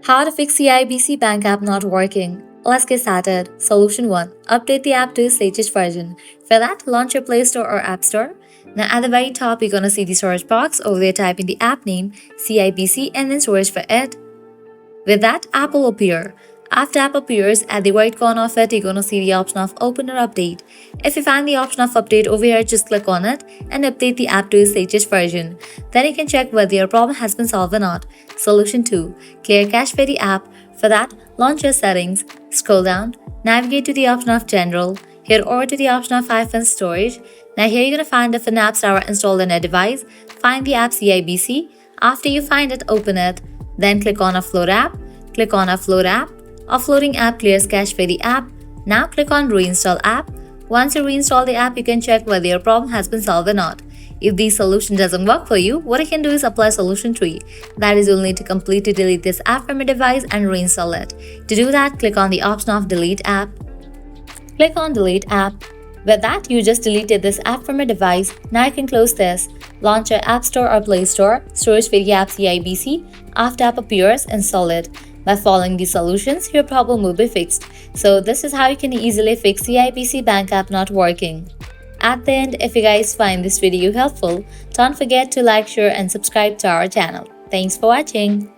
How to fix CIBC Bank app not working. Let's get started. Solution 1. Update the app to its latest version. For that, launch your Play Store or App Store. Now at the very top, you're gonna see the search box. Over there, type in the app name, CIBC, and then search for it. With that, app will appear. After app appears, at the right corner of it, you're gonna see the option of Open or Update. If you find the option of Update over here, just click on it and update the app to its latest version. Then you can check whether your problem has been solved or not. Solution 2. Clear cache for the app. For that, launch your settings, scroll down, navigate to the option of General, head over to the option of iPhone Storage. Now here you're gonna find different apps that are installed on your device. Find the app CIBC. After you find it, open it. Then click on Offload app. Click on Offload app. Offloading app clears cache for the app. Now click on Reinstall app. Once you reinstall the app, you can check whether your problem has been solved or not. If the solution doesn't work for you, what you can do is apply solution 3. That is, you'll need to completely delete this app from your device and reinstall it. To do that, click on the option of Delete app. Click on Delete app. With that, you just deleted this app from your device. Now you can close this. Launch your App Store or Play Store. Search for the app CIBC. After app appears, install it. By following these solutions, your problem will be fixed. So this is how you can easily fix CIBC Bank app not working. At the end, if you guys find this video helpful, don't forget to like, share and subscribe to our channel. Thanks for watching.